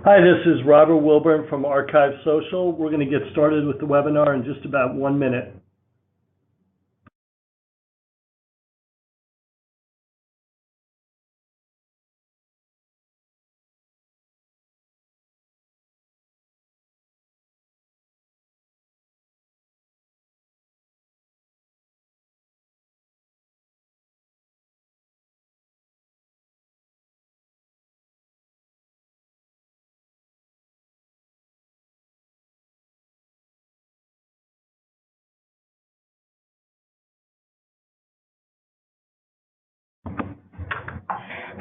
Hi, this is Robert Wilburn from Archive Social. We're going to get started with the webinar in just about 1 minute.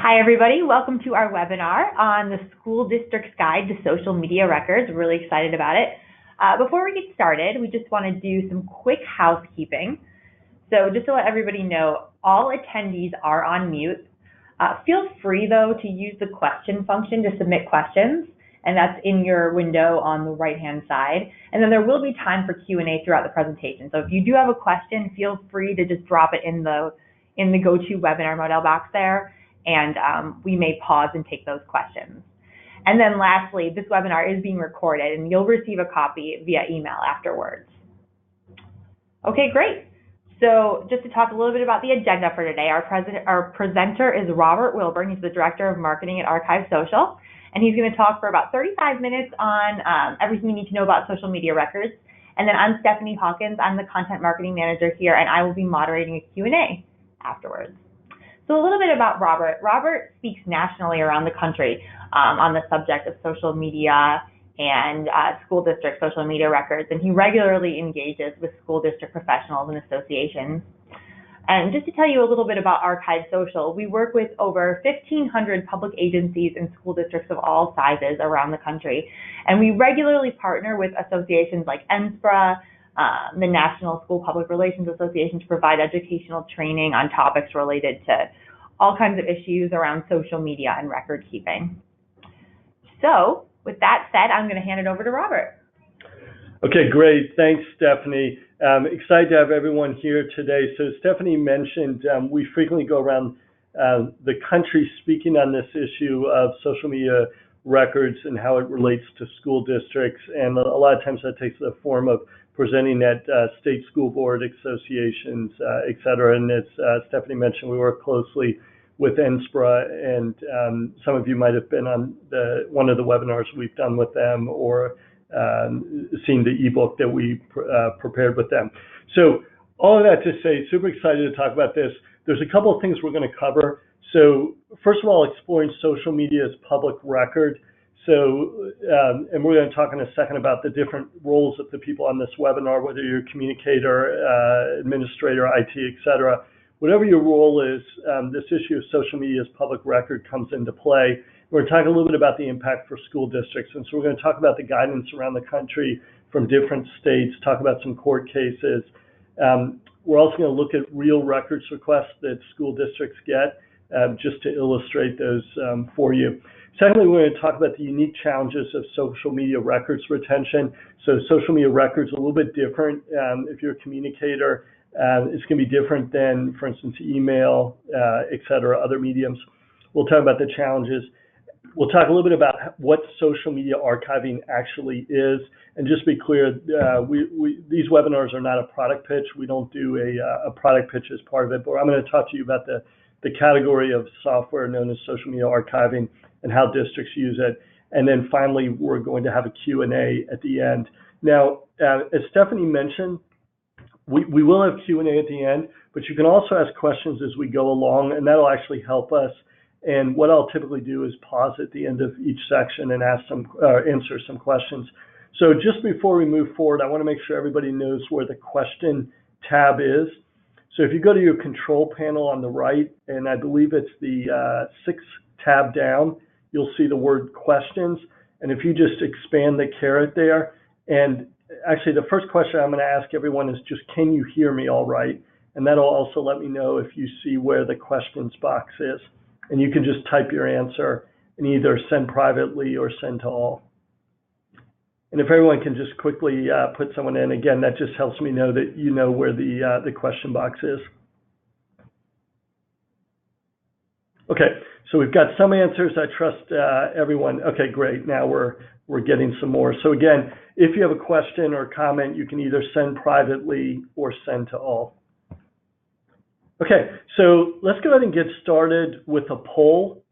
Hi everybody, welcome to our webinar on the School District's Guide to Social Media Records. We're really excited about it. Before we get started, we just want to do some quick housekeeping. So just to let everybody know, all attendees are on mute. Feel free though to use the question function to submit questions, and that's in your window on the right-hand side. And then there will be time for Q&A throughout the presentation. So if you do have a question, feel free to just drop it in the GoToWebinar modal box there, and we may pause and take those questions. And then lastly, this webinar is being recorded and you'll receive a copy via email afterwards. Okay, great. So just to talk a little bit about the agenda for today, our presenter is Robert Wilburn. He's the Director of Marketing at Archive Social, and he's going to talk for about 35 minutes on everything you need to know about social media records. And then I'm Stephanie Hawkins. I'm the Content Marketing Manager here, and I will be moderating a Q&A afterwards. So a little bit about Robert. Robert speaks nationally around the country on the subject of social media and school district social media records, and he regularly engages with school district professionals and associations. And just to tell you a little bit about Archive Social, we work with over 1,500 public agencies and school districts of all sizes around the country. And we regularly partner with associations like NSPRA, the National School Public Relations Association, to provide educational training on topics related to all kinds of issues around social media and record keeping. So with that said, I'm going to hand it over to Robert. Okay, great. Thanks, Stephanie. Excited to have everyone here today. So Stephanie mentioned we frequently go around the country speaking on this issue of social media records and how it relates to school districts. And a lot of times that takes the form of presenting at state school board associations, et cetera. And as Stephanie mentioned, we work closely with NSPRA, and some of you might have been on one of the webinars we've done with them or seen the ebook that we prepared with them. So all of that to say, super excited to talk about this. There's a couple of things we're going to cover. So first of all, exploring social media as public record. So, and we're going to talk in a second about the different roles of the people on this webinar, whether you're a communicator, administrator, IT, et cetera. Whatever your role is, this issue of social media as public record comes into play. We're going to talk a little bit about the impact for school districts. And so we're going to talk about the guidance around the country from different states, talk about some court cases. We're also going to look at real records requests that school districts get, just to illustrate those for you. Secondly, we're going to talk about the unique challenges of social media records retention. So social media records are a little bit different. If you're a communicator, it's going to be different than, for instance, email, et cetera, other mediums. We'll talk about the challenges. We'll talk a little bit about what social media archiving actually is. And just to be clear, these webinars are not a product pitch. We don't do a product pitch as part of it, but I'm going to talk to you about the category of software known as social media archiving and how districts use it. And then finally, we're going to have a Q&A at the end. Now, as Stephanie mentioned, we will have Q&A at the end, but you can also ask questions as we go along, and that'll actually help us. And what I'll typically do is pause at the end of each section and answer some questions. So just before we move forward, I want to make sure everybody knows where the question tab is. So if you go to your control panel on the right, and I believe it's the 6th tab down, you'll see the word questions. And if you just expand the caret there, and actually the first question I'm going to ask everyone is just, can you hear me all right? And that'll also let me know if you see where the questions box is. And you can just type your answer and either send privately or send to all. And if everyone can just quickly put someone in, again, that just helps me know that you know where the question box is. Okay, So we've got some answers. I trust everyone. Okay, great. Now we're getting some more. So again, if you have a question or comment, you can either send privately or send to all. Okay, so let's go ahead and get started with a poll.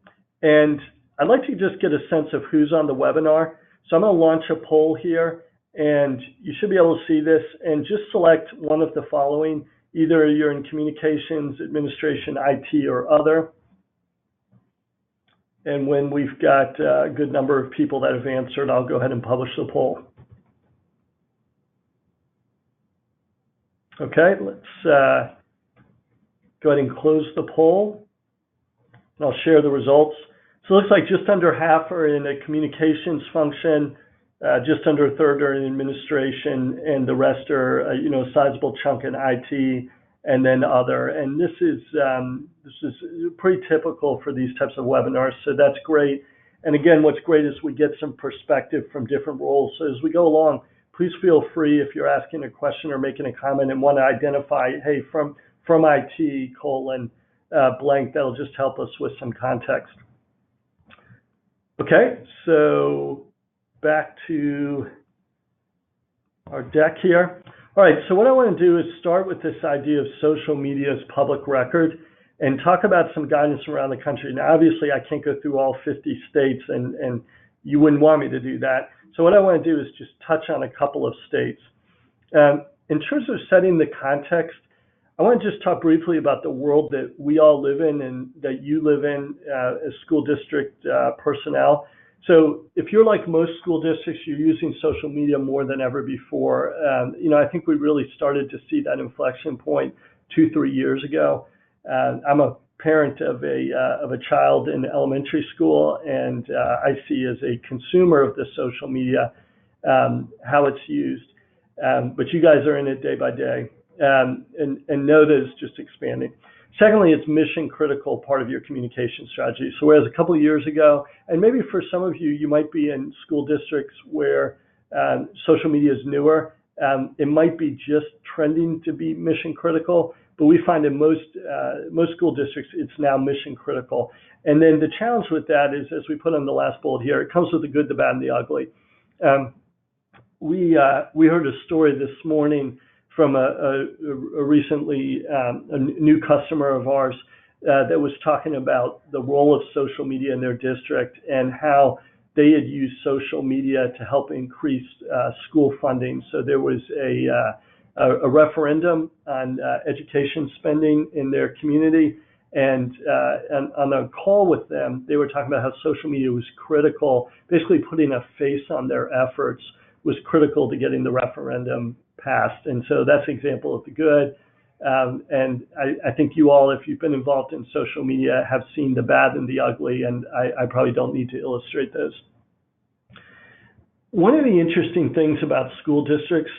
And I'd like to just get a sense of who's on the webinar. So I'm going to launch a poll here, and you should be able to see this, and just select one of the following. Either you're in communications, administration, IT, or other. And when we've got a good number of people that have answered, I'll go ahead and publish the poll. Okay, let's go ahead and close the poll. And I'll share the results. So it looks like just under half are in a communications function, just under a third are in administration, and the rest are, a sizable chunk in IT, and then other. And this is pretty typical for these types of webinars, so that's great. And again, what's great is we get some perspective from different roles. So as we go along, please feel free if you're asking a question or making a comment and want to identify, hey, from IT, blank, that'll just help us with some context. Okay, so back to our deck here. All right, so what I want to do is start with this idea of social media as public record and talk about some guidance around the country. Now, obviously, I can't go through all 50 states, and you wouldn't want me to do that. So what I want to do is just touch on a couple of states. In terms of setting the context, I want to just talk briefly about the world that we all live in and that you live in as school district personnel. So if you're like most school districts, you're using social media more than ever before. I think we really started to see that inflection point 2-3 years ago. I'm a parent of a child in elementary school, and I see as a consumer of the social media how it's used. But you guys are in it day by day, and know that it's just expanding. Secondly, it's mission critical part of your communication strategy. So whereas a couple of years ago, and maybe for some of you, you might be in school districts where social media is newer, it might be just trending to be mission critical, but we find in most school districts, it's now mission critical. And then the challenge with that is, as we put on the last bullet here, it comes with the good, the bad, and the ugly. We heard a story this morning from a recently a new customer of ours that was talking about the role of social media in their district and how they had used social media to help increase school funding. So there was a referendum on education spending in their community, and on a call with them, they were talking about how social media was critical, basically putting a face on their efforts was critical to getting the referendum passed. And so that's an example of the good. And I think you all, if you've been involved in social media, have seen the bad and the ugly, and I probably don't need to illustrate those. One of the interesting things about school districts,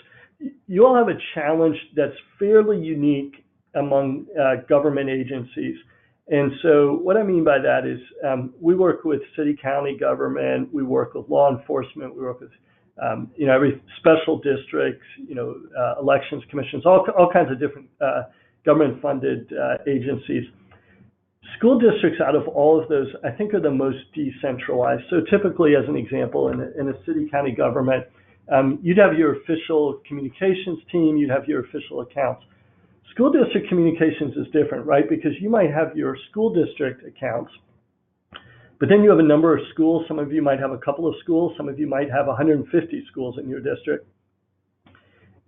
you all have a challenge that's fairly unique among government agencies. And so what I mean by that is we work with city, county government, we work with law enforcement, we work with every special districts, elections commissions, all kinds of different government-funded agencies. School districts, out of all of those, I think are the most decentralized. So typically, as an example, in a city, county government, you'd have your official communications team, you'd have your official accounts. School district communications is different, right? Because you might have your school district accounts, but then you have a number of schools. Some of you might have a couple of schools. Some of you might have 150 schools in your district.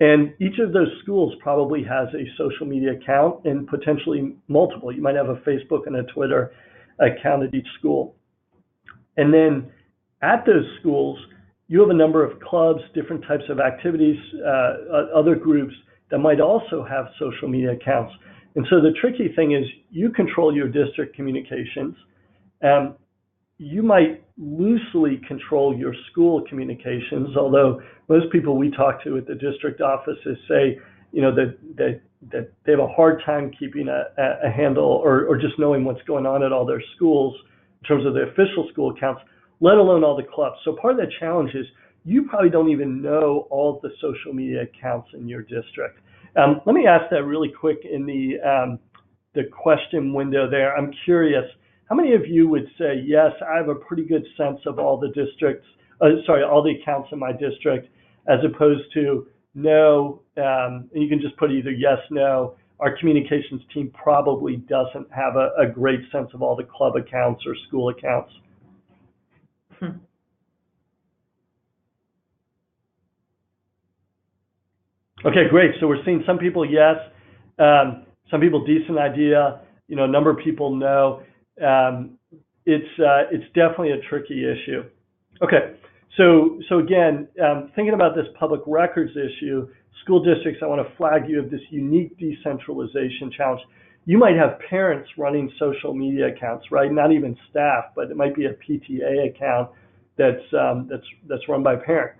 And each of those schools probably has a social media account and potentially multiple. You might have a Facebook and a Twitter account at each school. And then at those schools, you have a number of clubs, different types of activities, other groups that might also have social media accounts. And so the tricky thing is you control your district communications. You might loosely control your school communications, although most people we talk to at the district offices say, that they have a hard time keeping a handle or just knowing what's going on at all their schools in terms of the official school accounts, let alone all the clubs. So part of the challenge is you probably don't even know all of the social media accounts in your district. Let me ask that really quick in the question window there. I'm curious, how many of you would say, yes, I have a pretty good sense of all the all the accounts in my district, as opposed to no, and you can just put either yes, no, our communications team probably doesn't have a great sense of all the club accounts or school accounts. Okay, great. So we're seeing some people yes, some people decent idea, a number of people no. It's definitely a tricky issue. Okay, so again, thinking about this public records issue, school districts, I want to flag you of this unique decentralization challenge. You might have parents running social media accounts, right? Not even staff, but it might be a PTA account that's run by a parent.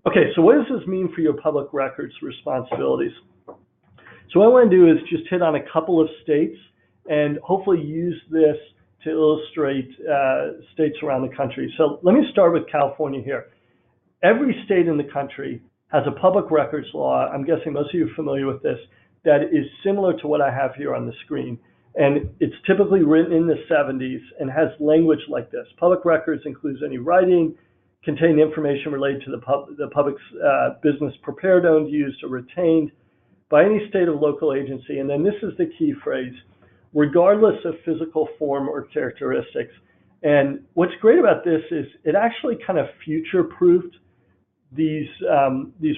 Okay, so what does this mean for your public records responsibilities? So what I want to do is just hit on a couple of states and hopefully use this to illustrate states around the country. So let me start with California here. Every state in the country has a public records law, I'm guessing most of you are familiar with this, that is similar to what I have here on the screen. And it's typically written in the 70s and has language like this. Public records includes any writing, contain information related to the public's business prepared, owned, used, or retained by any state or local agency. And then this is the key phrase, regardless of physical form or characteristics. And what's great about this is it actually kind of future-proofed these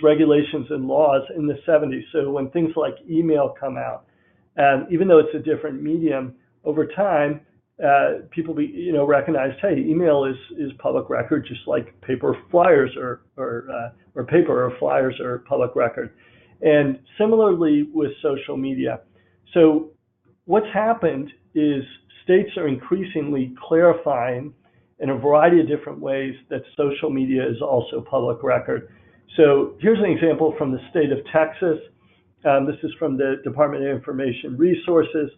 regulations and laws in the 70s. So when things like email come out, even though it's a different medium, over time, people recognized, hey, email is public record, just like paper flyers or paper or flyers are public record. And similarly with social media. So what's happened is states are increasingly clarifying in a variety of different ways that social media is also public record. So here's an example from the state of Texas. This is from the Department of Information Resources.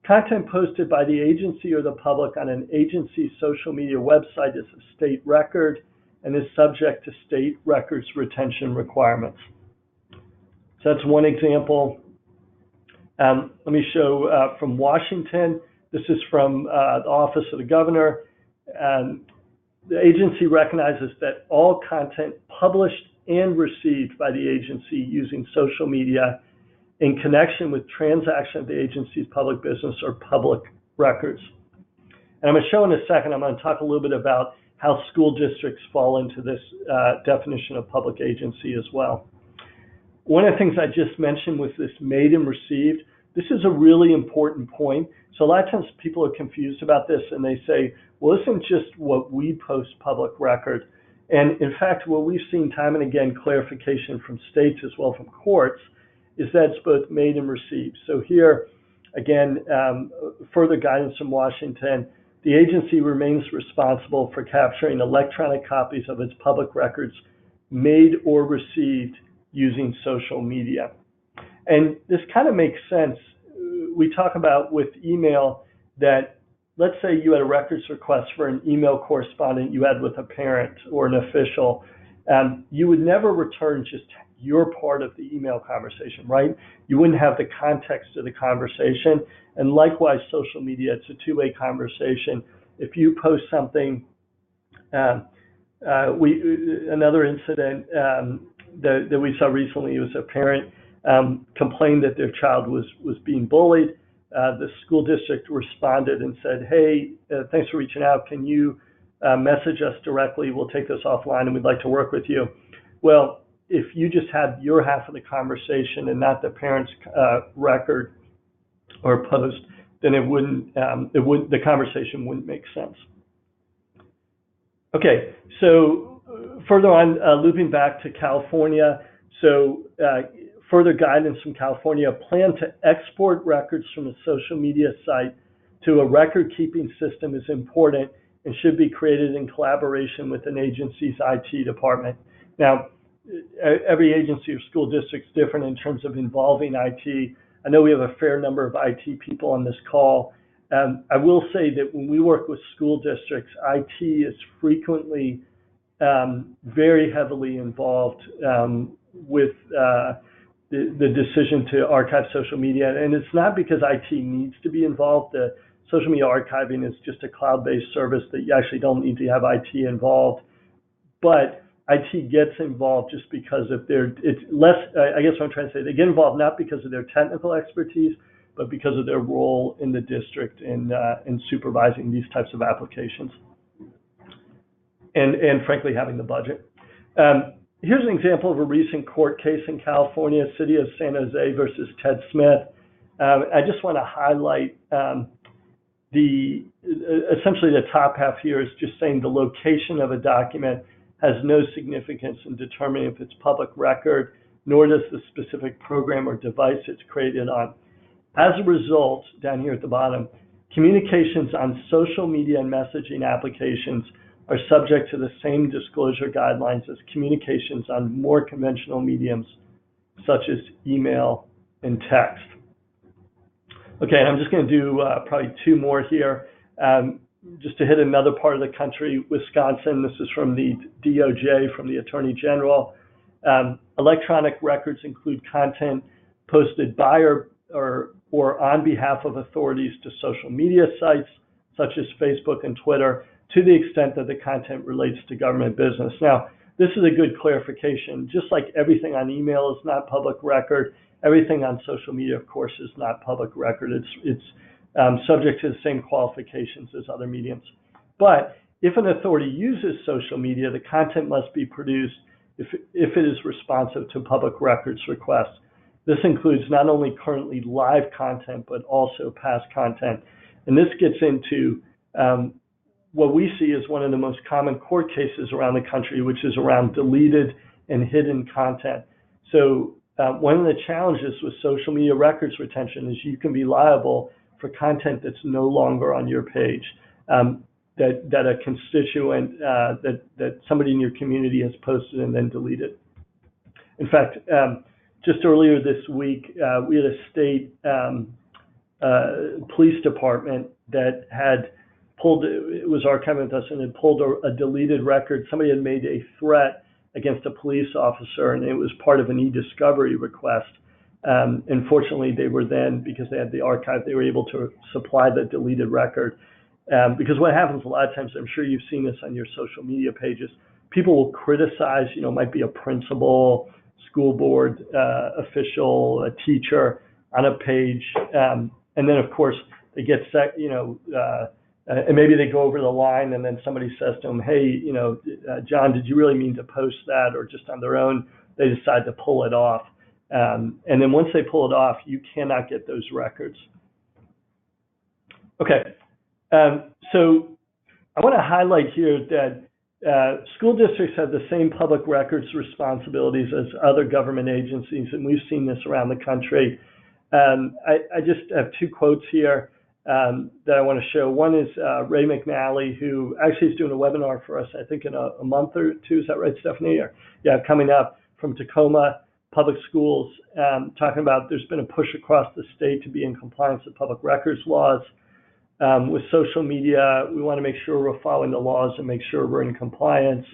Content posted by the agency or the public on an agency's social media website is a state record and is subject to state records retention requirements. So that's one example. Let me show from Washington. This is from the Office of the Governor. The agency recognizes that all content published and received by the agency using social media in connection with transaction of the agency's public business or public records. And I'm going to show in a second, I'm going to talk a little bit about how school districts fall into this definition of public agency as well. One of the things I just mentioned was this made and received. This is a really important point. So a lot of times people are confused about this and they say, well, this isn't just what we post public record. And in fact, what we've seen time and again, clarification from states as well from courts, is that it's both made and received. So here, again, further guidance from Washington, the agency remains responsible for capturing electronic copies of its public records made or received using social media. And this kind of makes sense. We talk about with email that, let's say you had a records request for an email correspondent you had with a parent or an official. You would never return just your part of the email conversation, right? You wouldn't have the context of the conversation. And likewise, social media, it's a two-way conversation. If you post something, another incident that we saw recently was a parent complained that their child was being bullied. The school district responded and said, hey, thanks for reaching out. Can you message us directly? We'll take this offline and we'd like to work with you. Well, if you just had your half of the conversation and not the parent's record or post, then the conversation wouldn't make sense. Okay, so further on, looping back to California, so further guidance from California, plan to export records from a social media site to a record-keeping system is important and should be created in collaboration with an agency's IT department. Now, every agency or school district is different in terms of involving IT. I know we have a fair number of IT people on this call. I will say that when we work with school districts, IT is frequently very heavily involved with the decision to archive social media. And it's not because IT needs to be involved. The social media archiving is just a cloud-based service that you actually don't need to have IT involved. But IT gets involved just because it's less, I guess what I'm trying to say, they get involved not because of their technical expertise, but because of their role in the district in supervising these types of applications. And frankly, having the budget. Here's an example of a recent court case in California, City of San Jose versus Ted Smith. I just want to highlight essentially the top half here is just saying the location of a document has no significance in determining if it's public record, nor does the specific program or device it's created on. As a result, down here at the bottom, communications on social media and messaging applications are subject to the same disclosure guidelines as communications on more conventional mediums, such as email and text. Okay, and I'm just going to do probably two more here. Just to hit another part of the country, Wisconsin, this is from the DOJ, from the Attorney General. Electronic records include content posted by or on behalf of authorities to social media sites, such as Facebook and Twitter, to the extent that the content relates to government business. Now, this is a good clarification. Just like everything on email is not public record, everything on social media, of course, is not public record. It's subject to the same qualifications as other mediums. But if an authority uses social media, the content must be produced if it is responsive to public records requests. This includes not only currently live content, but also past content. And this gets into what we see as one of the most common court cases around the country, which is around deleted and hidden content. So one of the challenges with social media records retention is you can be liable for content that's no longer on your page, that a constituent, that somebody in your community has posted and then deleted. In fact, just earlier this week, we had a state police department that had pulled, it was archiving with us, and had pulled a deleted record. Somebody had made a threat against a police officer, and it was part of an e-discovery request. Unfortunately, they were then, because they had the archive, they were able to supply the deleted record. Because what happens a lot of times, I'm sure you've seen this on your social media pages, people will criticize, it might be a principal, school board official, a teacher on a page, and then of course they get and maybe they go over the line, and then somebody says to them, hey, John, did you really mean to post that? Or just on their own, they decide to pull it off. And then once they pull it off, you cannot get those records. Okay, so I want to highlight here that school districts have the same public records responsibilities as other government agencies, and we've seen this around the country. I just have two quotes here that I want to show. One is Ray McNally, who actually is doing a webinar for us, I think in a month or two. Is that right, Stephanie? Yeah, coming up, from Tacoma Public Schools, talking about there's been a push across the state to be in compliance with public records laws. With social media, we want to make sure we're following the laws and make sure we're in compliance.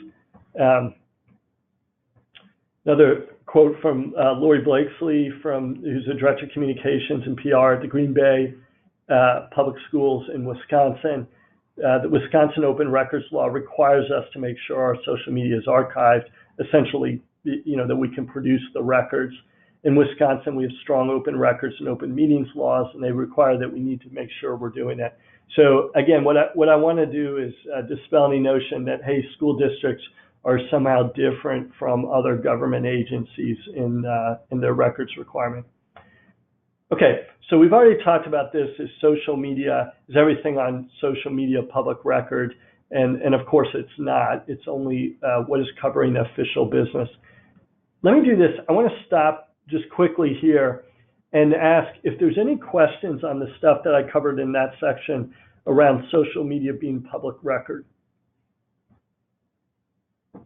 Another quote from Lori Blakesley, who's the Director of Communications and PR at the Green Bay Public Schools in Wisconsin. The Wisconsin Open Records Law requires us to make sure our social media is archived, essentially, that we can produce the records. In Wisconsin, we have strong open records and open meetings laws, and they require that we need to make sure we're doing that. So again, what I want to do is dispel any notion that, hey, school districts are somehow different from other government agencies in their records requirement. Okay, so we've already talked about this. Is social media, is everything on social media public record? And of course it's not. It's only what is covering official business. Let me do this. I want to stop just quickly here and ask if there's any questions on the stuff that I covered in that section around social media being public record. And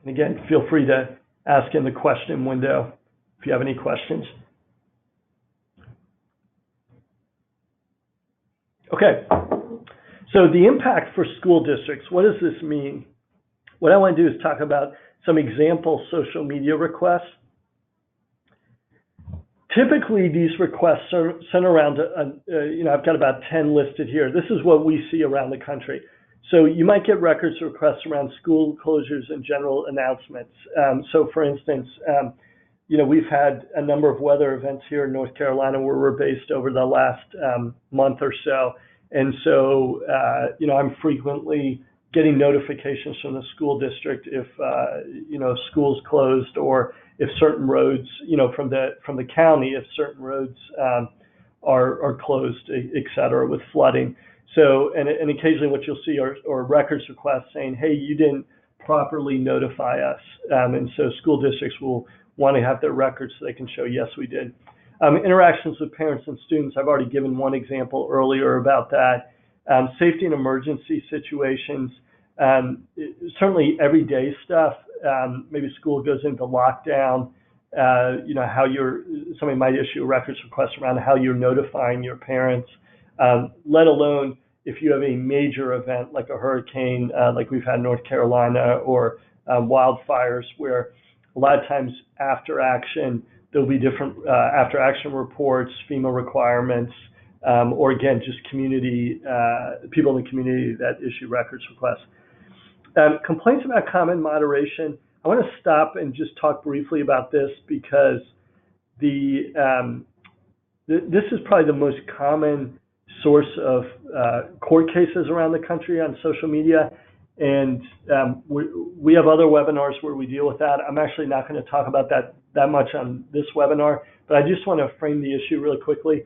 again, feel free to ask in the question window if you have any questions. Okay, so the impact for school districts, what does this mean? What I want to do is talk about some example social media requests. Typically, these requests are sent around, I've got about 10 listed here. This is what we see around the country. So you might get records requests around school closures and general announcements. So for instance, we've had a number of weather events here in North Carolina where we're based over the last month or so. And so, I'm frequently getting notifications from the school district if, school's closed, or if certain roads, from the county, if certain roads are closed, et cetera, with flooding. So, and occasionally what you'll see are records requests saying, hey, you didn't properly notify us. And so school districts will want to have their records so they can show, yes, we did. Interactions with parents and students, I've already given one example earlier about that. Safety and emergency situations, certainly everyday stuff. Maybe school goes into lockdown, somebody might issue a records request around how you're notifying your parents, let alone if you have a major event like a hurricane, like we've had in North Carolina, or wildfires, where a lot of times after action, there'll be different after action reports, FEMA requirements, or again, just community, people in the community that issue records requests. Complaints about comment moderation. I want to stop and just talk briefly about this because this is probably the most common source of court cases around the country on social media. And we have other webinars where we deal with that. I'm actually not going to talk about that much on this webinar, but I just want to frame the issue really quickly.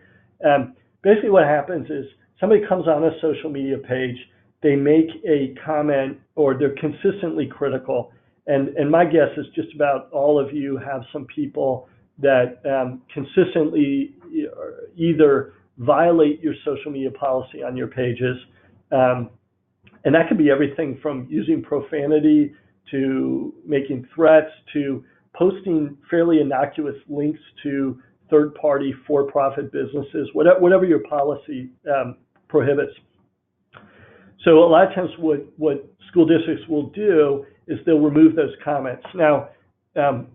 Basically what happens is somebody comes on a social media page, they make a comment, or they're consistently critical. And my guess is just about all of you have some people that consistently either violate your social media policy on your pages, and that could be everything from using profanity to making threats to posting fairly innocuous links to third-party for-profit businesses, whatever your policy prohibits. So a lot of times what school districts will do is they'll remove those comments. Now,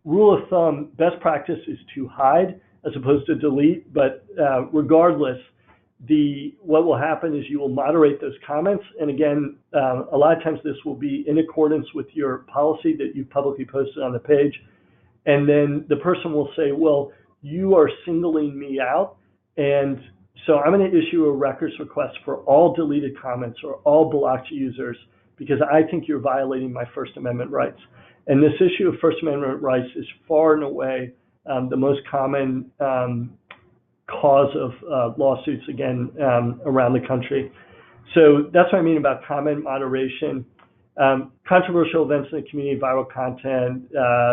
rule of thumb, best practice is to hide as opposed to delete, but regardless, what will happen is you will moderate those comments. And again, a lot of times this will be in accordance with your policy that you've publicly posted on the page. And then the person will say, well, you are singling me out, and so I'm going to issue a records request for all deleted comments or all blocked users because I think you're violating my First Amendment rights. And this issue of First Amendment rights is far and away the most common cause of lawsuits, again, around the country. So that's what I mean about comment moderation. Controversial events in the community, viral content,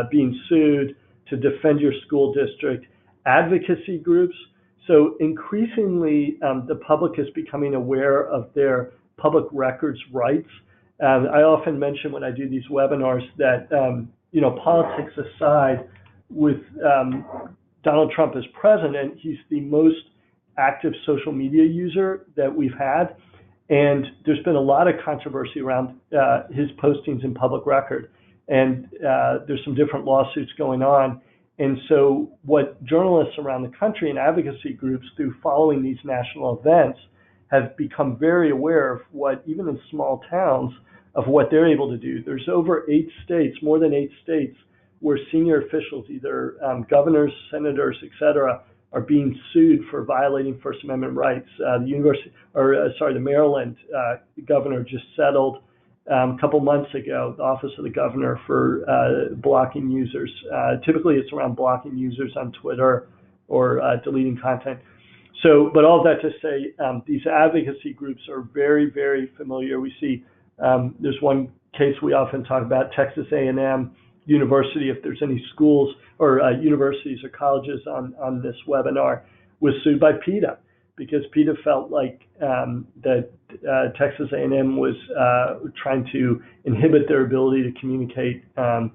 being sued to defend your school district, advocacy groups. So increasingly, the public is becoming aware of their public records rights. I often mention when I do these webinars that, politics aside, with Donald Trump as president, he's the most active social media user that we've had. And there's been a lot of controversy around his postings in public record. And there's some different lawsuits going on. And so what journalists around the country and advocacy groups, through following these national events, have become very aware of what, even in small towns, of what they're able to do. There's over 8 states, more than 8 states, where senior officials, either governors, senators, et cetera, are being sued for violating First Amendment rights. The Maryland governor just settled a couple months ago, the office of the governor, for blocking users. Typically, it's around blocking users on Twitter or deleting content. So, but all of that to say, these advocacy groups are very, very familiar. We see there's one case we often talk about, Texas A&M University, if there's any schools or universities or colleges on this webinar, was sued by PETA because PETA felt like that Texas A&M was trying to inhibit their ability to communicate on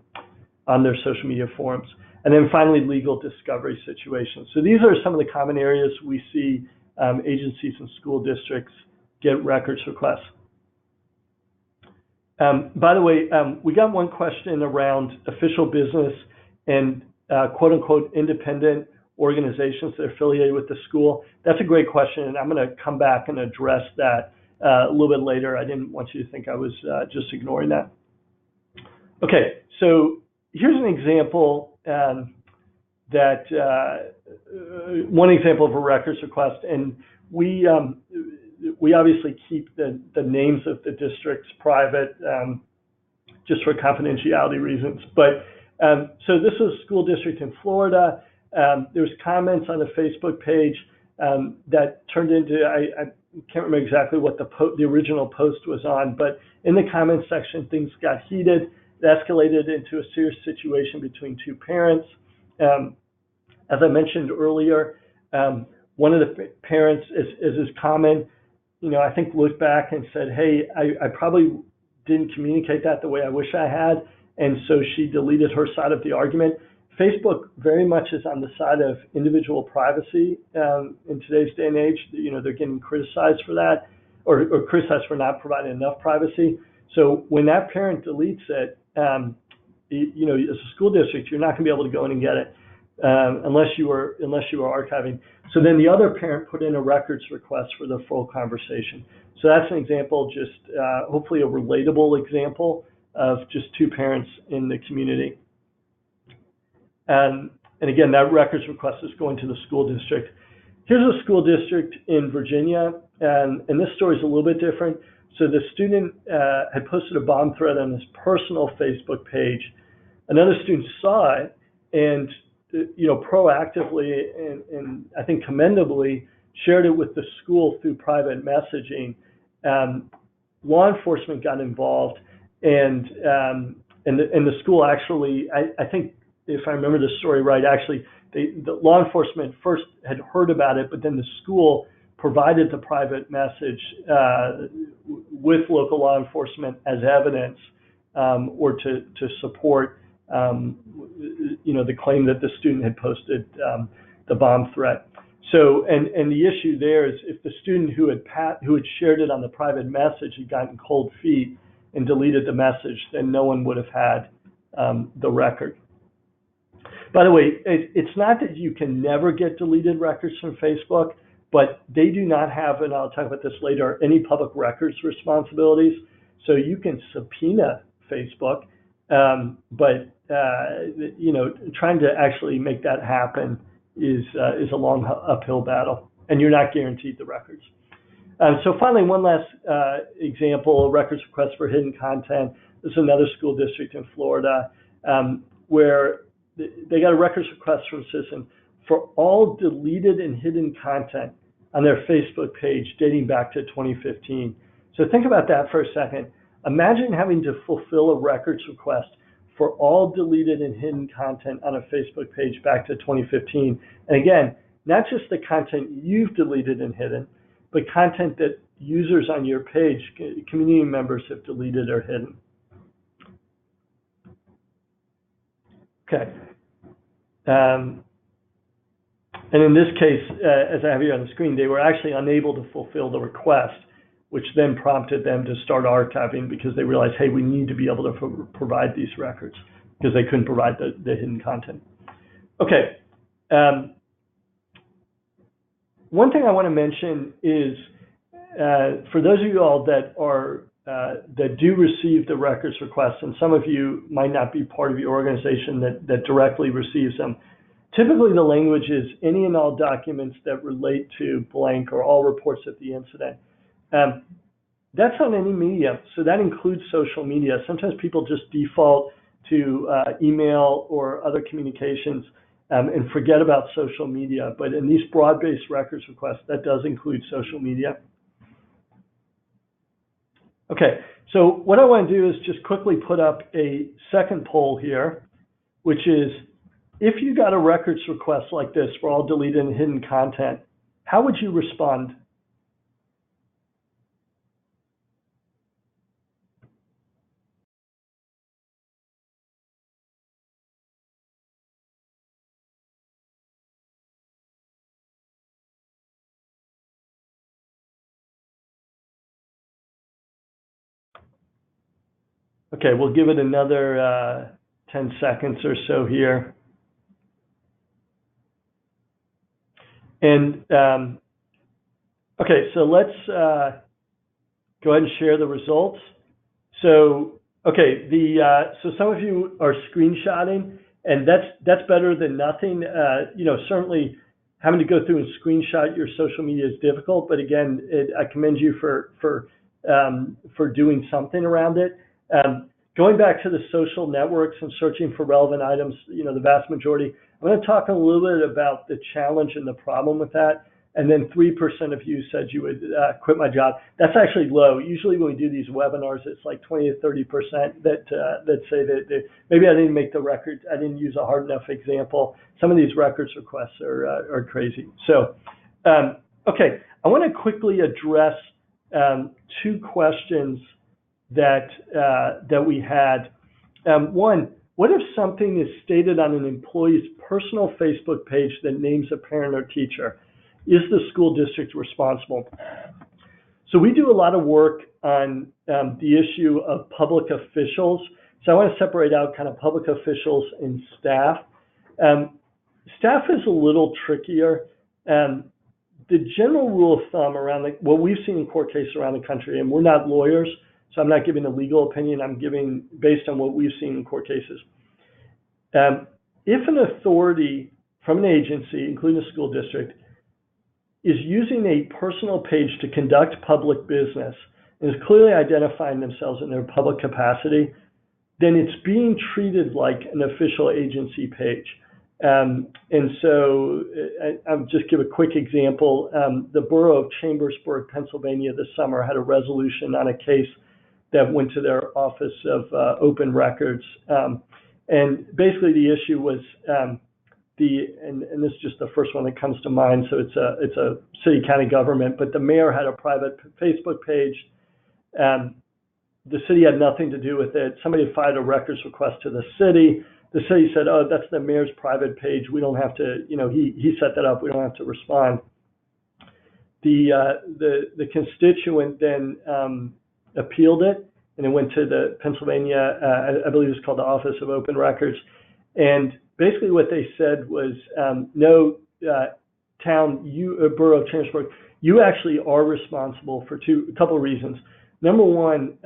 their social media forums. And then finally, legal discovery situations. So these are some of the common areas we see agencies and school districts get records requests. By the way, we got one question around official business and quote unquote independent organizations that are affiliated with the school? That's a great question, and I'm going to come back and address that a little bit later. I didn't want you to think I was just ignoring that. Okay, so here's an example one example of a records request, and we obviously keep the names of the districts private just for confidentiality reasons. But so this is a school district in Florida. There was comments on a Facebook page that turned into, I can't remember exactly what the original post was on, but in the comments section, things got heated. It escalated into a serious situation between two parents. As I mentioned earlier, one of the parents, as is common, I think looked back and said, hey, I probably didn't communicate that the way I wish I had, and so she deleted her side of the argument. Facebook very much is on the side of individual privacy in today's day and age. They're getting criticized for that, or criticized for not providing enough privacy. So when that parent deletes it, as a school district, you're not going to be able to go in and get it unless you are archiving. So then the other parent put in a records request for the full conversation. So that's an example, just hopefully a relatable example of just two parents in the community. And again, that records request is going to the school district. Here's a school district in Virginia, and this story is a little bit different. So the student had posted a bomb threat on his personal Facebook page. Another student saw it and proactively and I think commendably shared it with the school through private messaging. Law enforcement got involved, and the school actually, I think if I remember the story right, actually the law enforcement first had heard about it, but then the school provided the private message with local law enforcement as evidence or to support the claim that the student had posted the bomb threat. So, and the issue there is if the student who had shared it on the private message had gotten cold feet and deleted the message, then no one would have had the record. By the way, it's not that you can never get deleted records from Facebook, but they do not have, and I'll talk about this later, any public records responsibilities. So you can subpoena Facebook, but trying to actually make that happen is a long uphill battle, and you're not guaranteed the records. So finally, one last example, a records request for hidden content. This is another school district in Florida where they got a records request from a citizen for all deleted and hidden content on their Facebook page dating back to 2015. So think about that for a second. Imagine having to fulfill a records request for all deleted and hidden content on a Facebook page back to 2015. And again, not just the content you've deleted and hidden, but content that users on your page, community members, have deleted or hidden. Okay. And in this case, as I have here on the screen, they were actually unable to fulfill the request, which then prompted them to start archiving because they realized, hey, we need to be able to provide these records because they couldn't provide the hidden content. Okay. One thing I want to mention is for those of you all that are that do receive the records requests, and some of you might not be part of your organization that directly receives them. Typically, the language is any and all documents that relate to blank or all reports of the incident. That's on any medium, so that includes social media. Sometimes people just default to email or other communications and forget about social media. But in these broad-based records requests, that does include social media. Okay, so what I want to do is just quickly put up a second poll here, which is, if you got a records request like this for all deleted and hidden content, how would you respond? Okay, we'll give it another 10 seconds or so here. And okay, so let's go ahead and share the results. So okay, so some of you are screenshotting, and that's better than nothing. Certainly having to go through and screenshot your social media is difficult, but again, I commend you for doing something around it. Going back to the social networks and searching for relevant items, the vast majority. I'm going to talk a little bit about the challenge and the problem with that. And then 3% of you said you would quit my job. That's actually low. Usually when we do these webinars, it's like 20 to 30% that say that maybe I didn't make the record. I didn't use a hard enough example. Some of these records requests are crazy. So, okay, I want to quickly address 2 questions that we had. One, what if something is stated on an employee's personal Facebook page that names a parent or teacher? Is the school district responsible? So we do a lot of work on the issue of public officials. So I want to separate out kind of public officials and staff. Staff is a little trickier. The general rule of thumb around what we've seen in court cases around the country, and we're not lawyers, so I'm not giving a legal opinion, I'm giving based on what we've seen in court cases. If an authority from an agency, including a school district, is using a personal page to conduct public business and is clearly identifying themselves in their public capacity, then it's being treated like an official agency page. And so I'll just give a quick example. The borough of Chambersburg, Pennsylvania this summer had a resolution on a case that went to their Office of Open Records. And basically the issue was and this is just the first one that comes to mind, so it's a city county government, but the mayor had a private Facebook page. The city had nothing to do with it. Somebody had filed a records request to the city. The city said, oh, that's the mayor's private page. We don't have to, he set that up. We don't have to respond. The constituent then appealed it, and it went to the Pennsylvania, I believe it's called the Office of Open Records. And basically what they said was, no, borough of Chambersburg, you actually are responsible for a couple of reasons. Number one,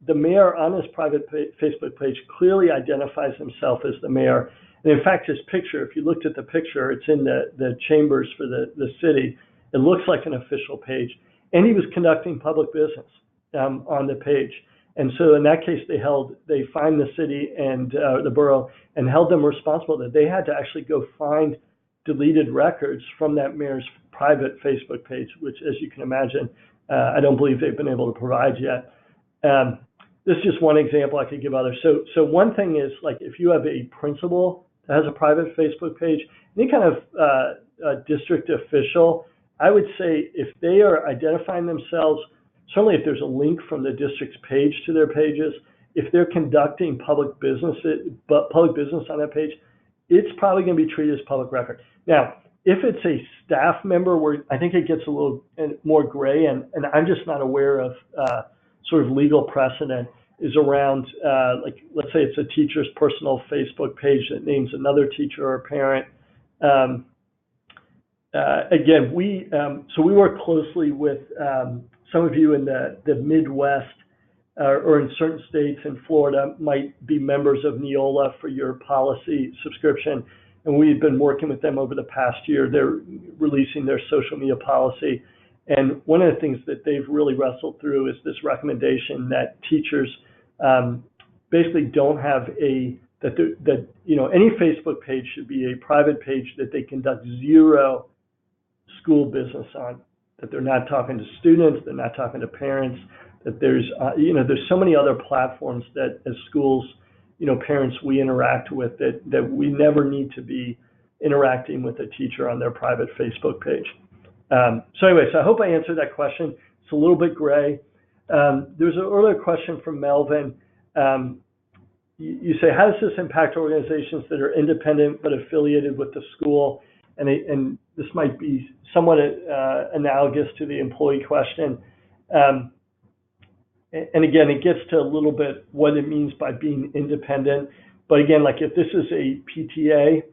the mayor on his private Facebook page clearly identifies himself as the mayor. And in fact, his picture, if you looked at the picture, it's in the chambers for the city. It looks like an official page. And he was conducting public business on the page. And so in that case, they fined the city and the borough and held them responsible that they had to actually go find deleted records from that mayor's private Facebook page, which, as you can imagine, I don't believe they've been able to provide yet. This is just one example. I could give others. So one thing is, like, if you have a principal that has a private Facebook page, any kind of district official, I would say if they are identifying themselves, certainly if there's a link from the district's page to their pages, if they're conducting public business on that page, it's probably going to be treated as public record. Now, if it's a staff member, where I think it gets a little more gray, and I'm just not aware of sort of legal precedent, is around, like, let's say it's a teacher's personal Facebook page that names another teacher or parent. Again, we work closely with some of you in the Midwest or in certain states in Florida might be members of Neola for your policy subscription. And we've been working with them over the past year. They're releasing their social media policy. And one of the things that they've really wrestled through is this recommendation that teachers basically don't have any Facebook page should be a private page that they conduct zero school business on, that they're not talking to students, they're not talking to parents, that there's so many other platforms that as schools, parents we interact with that we never need to be interacting with a teacher on their private Facebook page. So I hope I answered that question. It's a little bit gray. There's an earlier question from Melvin. You say, how does this impact organizations that are independent but affiliated with the school? And this might be somewhat analogous to the employee question. And again, it gets to a little bit what it means by being independent. But again, like if this is a PTA,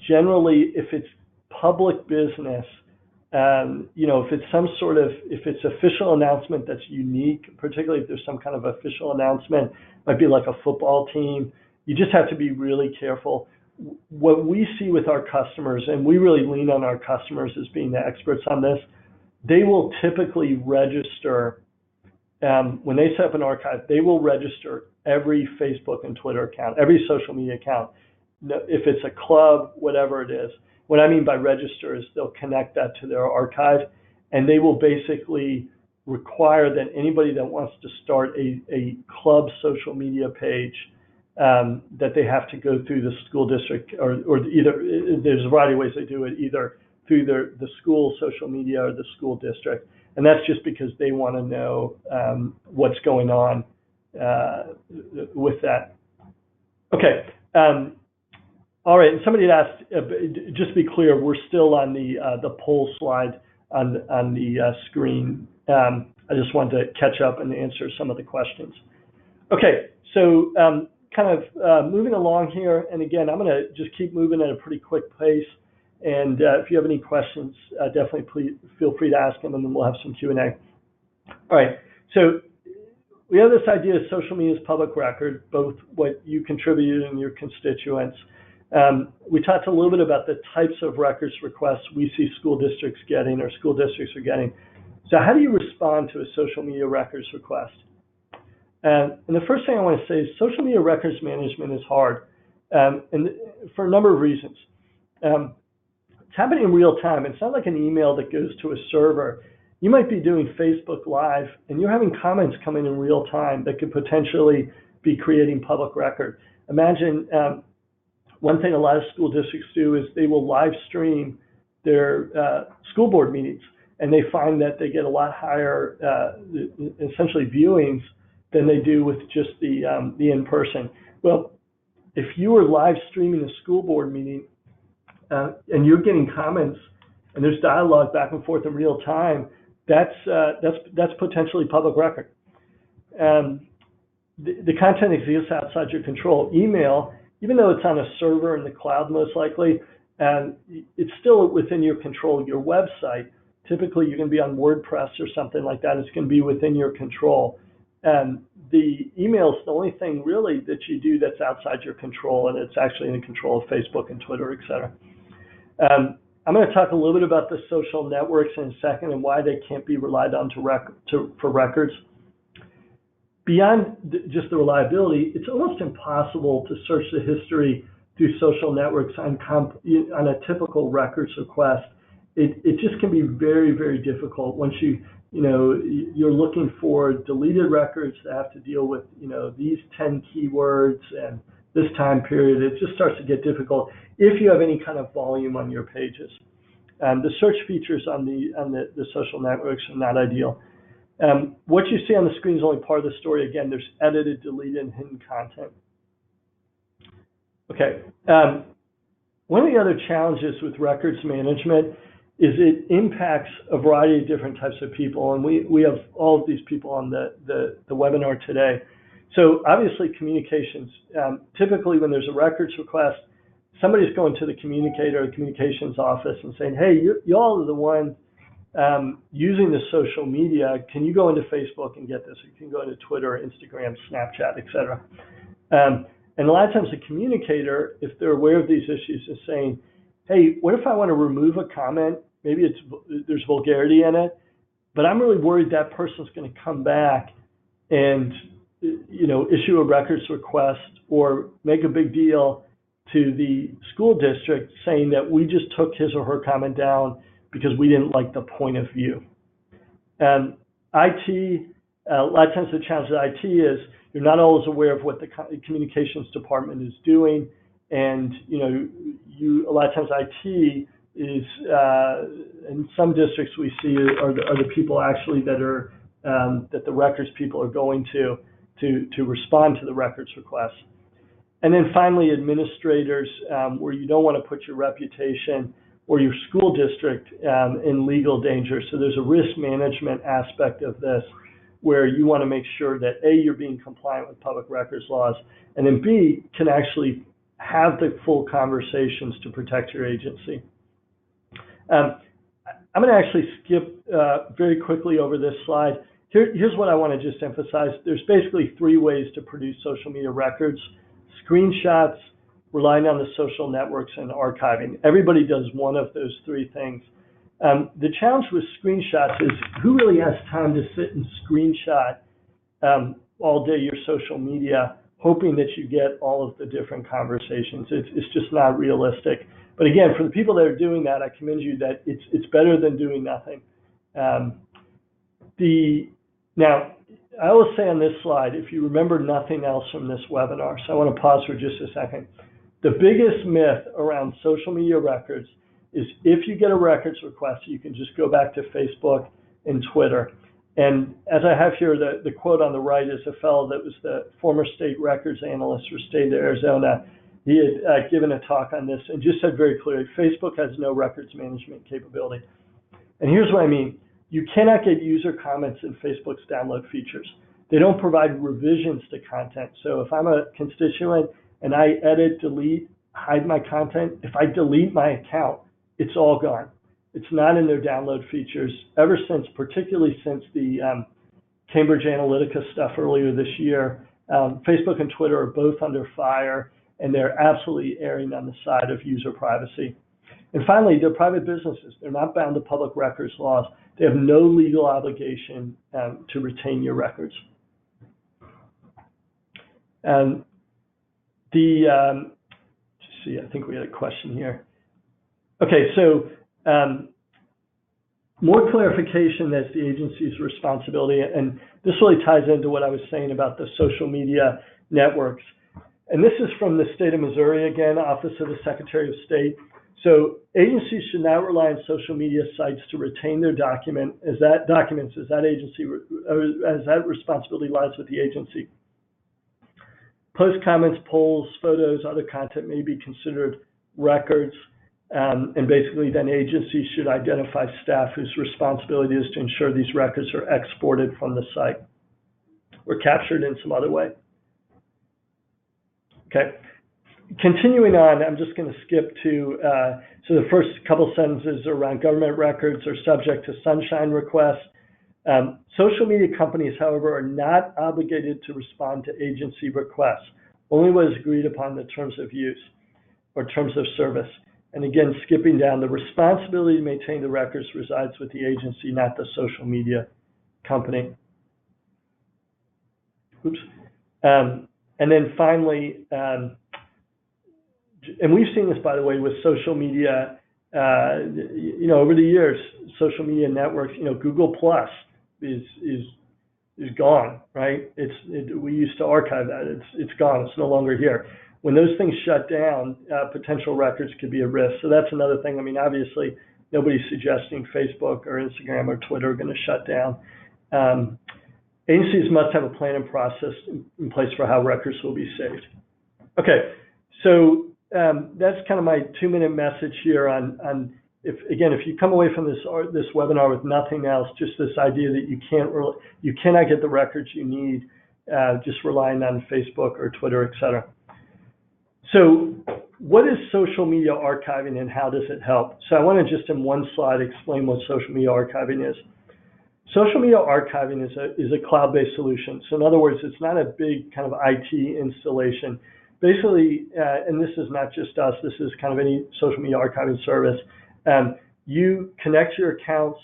generally, if it's public business, if it's if it's official announcement that's unique, particularly if there's some kind of official announcement, might be like a football team, you just have to be really careful. What we see with our customers, and we really lean on our customers as being the experts on this, they will typically register, when they set up an archive, they will register every Facebook and Twitter account, every social media account. If it's a club, whatever it is. What I mean by register is they'll connect that to their archive, and they will basically require that anybody that wants to start a club social media page, that they have to go through the school district, or either, there's a variety of ways they do it, either through the school social media or the school district. And that's just because they want to know what's going on with that. Okay. All right. Somebody had asked, just to be clear, we're still on the poll slide on the screen. I just wanted to catch up and answer some of the questions. Okay. So kind of moving along here. And again, I'm going to just keep moving at a pretty quick pace. And if you have any questions, definitely please feel free to ask them, and then we'll have some Q&A. All right. So we have this idea of social media as public record, both what you contributed and your constituents. We talked a little bit about the types of records requests we see school districts getting, or school districts are getting. So how do you respond to a social media records request? And the first thing I want to say is social media records management is hard, and for a number of reasons. It's happening in real time. It's not like an email that goes to a server. You might be doing Facebook Live, and you're having comments come in real time that could potentially be creating public record. Imagine one thing a lot of school districts do is they will live stream their school board meetings, and they find that they get a lot higher, essentially, viewings than they do with just the in-person. Well, if you were live streaming a school board meeting, and you're getting comments, and there's dialogue back and forth in real time, that's potentially public record. The content exists outside your control. Email, even though it's on a server in the cloud most likely, it's still within your control. Your website, typically you're going to be on WordPress or something like that. It's going to be within your control. The email is the only thing really that you do that's outside your control, and it's actually in the control of Facebook and Twitter, et cetera. I'm going to talk a little bit about the social networks in a second and why they can't be relied on for records. Beyond just the reliability, it's almost impossible to search the history through social networks on a typical records request. It just can be very, very difficult once you're looking for deleted records that have to deal with, these 10 keywords and this time period. It just starts to get difficult if you have any kind of volume on your pages. The search features on the social networks are not ideal. What you see on the screen is only part of the story. Again, there's edited, deleted, and hidden content. Okay. One of the other challenges with records management is it impacts a variety of different types of people, and we have all of these people on the webinar today. So obviously communications. Typically when there's a records request, somebody's going to the communicator or the communications office and saying, hey, you all are the ones using the social media. Can you go into Facebook and get this? You can go into Twitter, Instagram, Snapchat, et cetera. And a lot of times the communicator, if they're aware of these issues, is saying, hey, what if I want to remove a comment? Maybe there's vulgarity in it, but I'm really worried that person's going to come back and issue a records request or make a big deal to the school district saying that we just took his or her comment down because we didn't like the point of view. IT, a lot of times the challenge with IT is you're not always aware of what the communications department is doing, and a lot of times IT is in some districts we see are the people actually that are that the records people are going to respond to the records requests. And then finally, administrators, where you don't want to put your reputation or your school district in legal danger. So there's a risk management aspect of this where you want to make sure that A, you're being compliant with public records laws, and then B, can actually have the full conversations to protect your agency. I'm going to actually skip very quickly over this slide. Here's what I want to just emphasize. There's basically three ways to produce social media records: screenshots, relying on the social networks, and archiving. Everybody does one of those three things. The challenge with screenshots is who really has time to sit and screenshot all day your social media, hoping that you get all of the different conversations. It's just not realistic. But again, for the people that are doing that, I commend you that it's better than doing nothing. Now, I will say on this slide, if you remember nothing else from this webinar, so I want to pause for just a second. The biggest myth around social media records is if you get a records request, you can just go back to Facebook and Twitter. And as I have here, the quote on the right is a fellow that was the former state records analyst for the state of Arizona. He had given a talk on this and just said very clearly, Facebook has no records management capability. And here's what I mean. You cannot get user comments in Facebook's download features. They don't provide revisions to content. So if I'm a constituent and I edit, delete, hide my content, if I delete my account, it's all gone. It's not in their download features ever since, particularly since the Cambridge Analytica stuff earlier this year. Facebook and Twitter are both under fire, and they're absolutely erring on the side of user privacy. And finally, they're private businesses. They're not bound to public records laws. They have no legal obligation to retain your records. Let's see, I think we had a question here. Okay, so more clarification as the agency's responsibility, and this really ties into what I was saying about the social media networks. And this is from the state of Missouri again, Office of the Secretary of State. So agencies should not rely on social media sites to retain their documents as that responsibility lies with the agency. Post comments, polls, photos, other content may be considered records, and basically then agencies should identify staff whose responsibility is to ensure these records are exported from the site or captured in some other way. Okay. Continuing on, I'm just going to skip to, so the first couple sentences around government records are subject to sunshine requests. Social media companies, however, are not obligated to respond to agency requests, only what is agreed upon in the terms of use or terms of service. And again, skipping down, the responsibility to maintain the records resides with the agency, not the social media company. Oops. And then finally, and we've seen this, by the way, with social media, over the years, social media networks, Google Plus is gone, right? We used to archive that. It's gone. It's no longer here. When those things shut down, potential records could be at risk. So that's another thing. I mean, obviously, nobody's suggesting Facebook or Instagram or Twitter are going to shut down. Agencies must have a plan and process in place for how records will be saved. Okay, so that's kind of my 2-minute message here on if you come away from this webinar with nothing else, just this idea that you cannot get the records you need just relying on Facebook or Twitter, et cetera. So what is social media archiving and how does it help? So I want to just in one slide explain what social media archiving is. Social media archiving is a cloud-based solution. So in other words, it's not a big kind of IT installation. Basically, and this is not just us, this is kind of any social media archiving service. You connect your accounts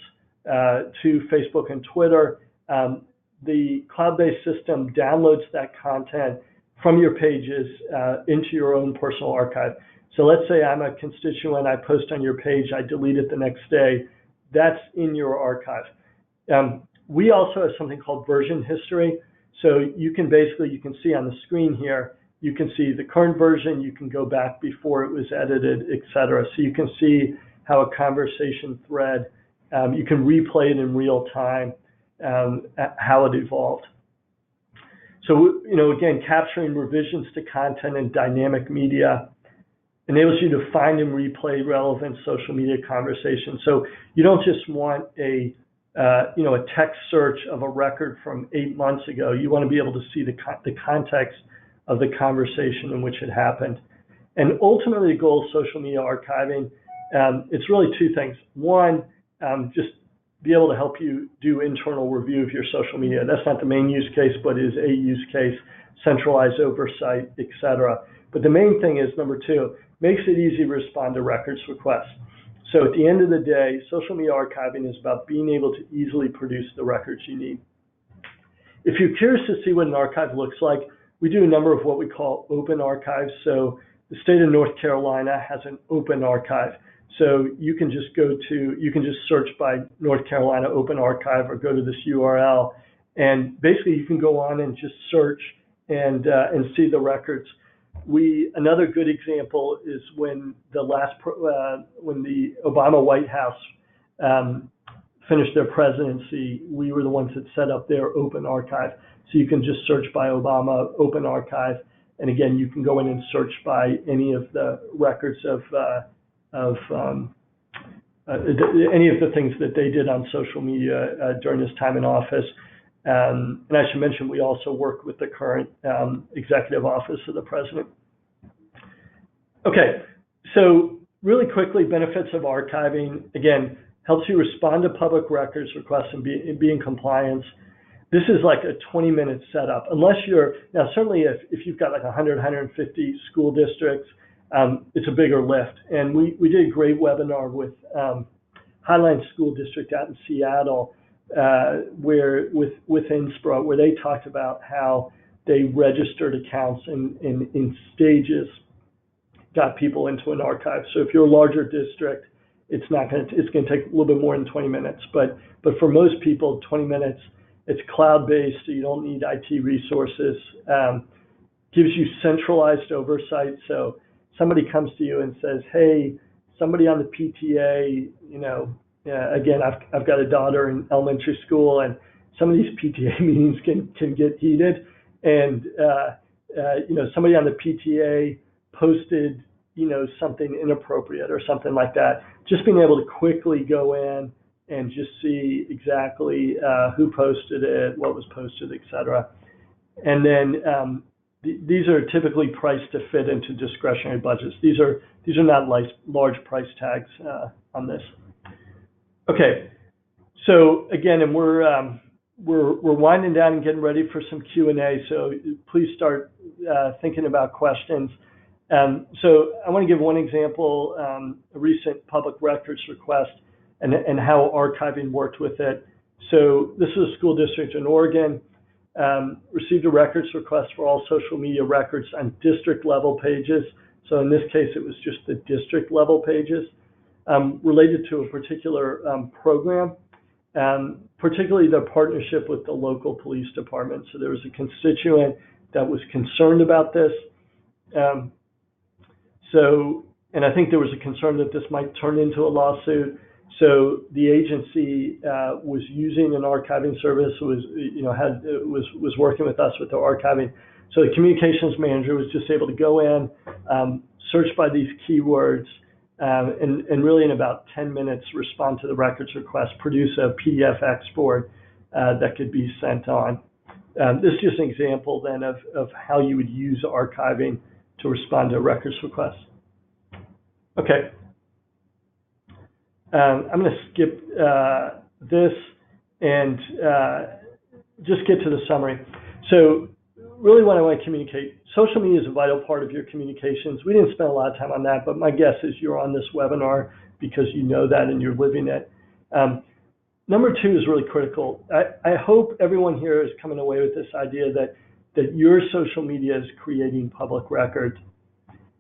to Facebook and Twitter. The cloud-based system downloads that content from your pages into your own personal archive. So let's say I'm a constituent, I post on your page, I delete it the next day. That's in your archive. We also have something called version history. So you can see on the screen here, you can see the current version, you can go back before it was edited, et cetera. So you can see how a conversation thread, you can replay it in real time, how it evolved. So, again, capturing revisions to content and dynamic media enables you to find and replay relevant social media conversations. So you don't just want a text search of a record from 8 months ago. You want to be able to see the context of the conversation in which it happened. And ultimately, the goal of social media archiving, it's really two things. One, just be able to help you do internal review of your social media. That's not the main use case, but is a use case, centralized oversight, et cetera. But the main thing is, number two, makes it easy to respond to records requests. So at the end of the day, social media archiving is about being able to easily produce the records you need. If you're curious to see what an archive looks like, we do a number of what we call open archives. So the state of North Carolina has an open archive. So you can just search by North Carolina Open Archive or go to this URL. And basically you can go on and just search and see the records. Another good example is when when the Obama White House finished their presidency, we were the ones that set up their open archive. So you can just search by Obama Open Archive, and again, you can go in and search by any of the records of any of the things that they did on social media during his time in office. And I should mention, we also work with the current executive office of the president. Okay, so really quickly, benefits of archiving. Again, helps you respond to public records requests and be in compliance. This is like a 20-minute setup. Unless now certainly if you've got like 100, 150 school districts, it's a bigger lift. And we did a great webinar with Highline School District out in Seattle, with Innsbruck, where they talked about how they registered accounts in stages, got people into an archive. So if you're a larger district, it's going to take a little bit more than 20 minutes. But for most people, 20 minutes. It's cloud-based, so you don't need IT resources. Gives you centralized oversight. So somebody comes to you and says, "Hey, somebody on the PTA, again, I've got a daughter in elementary school, and some of these PTA meetings can get heated, and somebody on the PTA posted, something inappropriate or something like that." Just being able to quickly go in and just see exactly who posted it, what was posted, et cetera. And then these are typically priced to fit into discretionary budgets. These are not large price tags on this. Okay, so again, and we're winding down and getting ready for some Q&A. So please start thinking about questions. So I want to give one example, a recent public records request, and how archiving worked with it. So this is a school district in Oregon, received a records request for all social media records on district level pages. So in this case, it was just the district level pages related to a particular program, particularly their partnership with the local police department. So there was a constituent that was concerned about this. And I think there was a concern that this might turn into a lawsuit. So the agency was using an archiving service, was working with us with the archiving. So the communications manager was just able to go in, search by these keywords, and really in about 10 minutes respond to the records request, produce a PDF export that could be sent on. This is just an example then of how you would use archiving to respond to records requests. Okay. I'm going to skip this and just get to the summary. So really what I want to communicate, social media is a vital part of your communications. We didn't spend a lot of time on that, but my guess is you're on this webinar because you know that and you're living it. Number two is really critical. I hope everyone here is coming away with this idea that your social media is creating public records.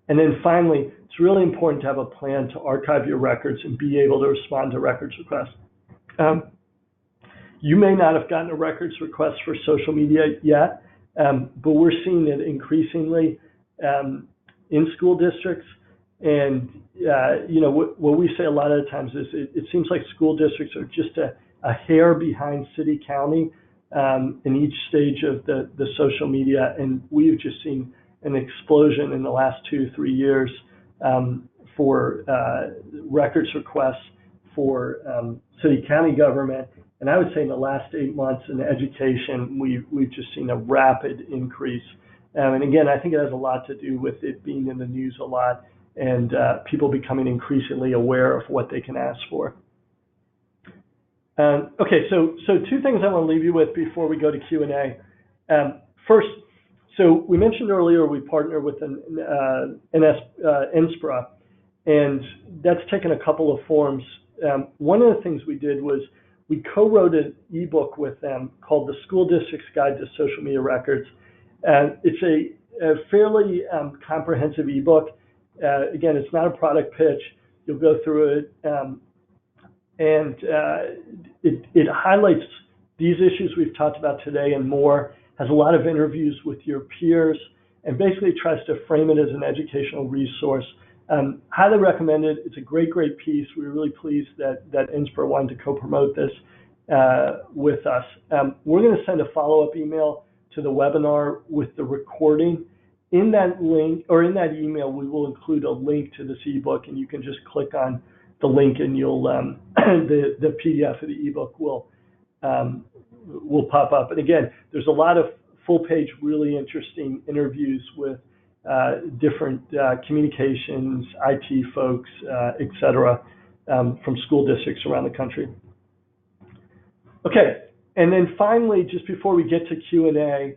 And then finally, it's really important to have a plan to archive your records and be able to respond to records requests. You may not have gotten a records request for social media yet, but we're seeing it increasingly in school districts. And what we say a lot of the times is it seems like school districts are just a hair behind city, county in each stage of the social media. And we've just seen an explosion in the last 2-3 years for records requests for city county government. And I would say in the last 8 months in education, we've just seen a rapid increase And again, I think it has a lot to do with it being in the news a lot and people becoming increasingly aware of what they can ask for. Okay, so two things I want to leave you with before we go to Q&A. First, so we mentioned earlier we partner with NSPRA, and that's taken a couple of forms. One of the things we did was we co-wrote an ebook with them called The School District's Guide to Social Media Records. It's a fairly comprehensive ebook. Again, it's not a product pitch. You'll go through it, and it highlights these issues we've talked about today and more, has a lot of interviews with your peers, and basically tries to frame it as an educational resource. Highly recommend it. It's a great piece. We're really pleased that NSPRA wanted to co-promote this with us. We're going to send a follow-up email to the webinar with the recording. In that link, or in that email, we will include a link to this ebook, and you can just click on the link, and you'll the PDF of the ebook will pop up. And again, there's a lot of full-page, really interesting interviews with different communications, IT folks, et cetera, from school districts around the country. Okay, and then finally, just before we get to Q&A,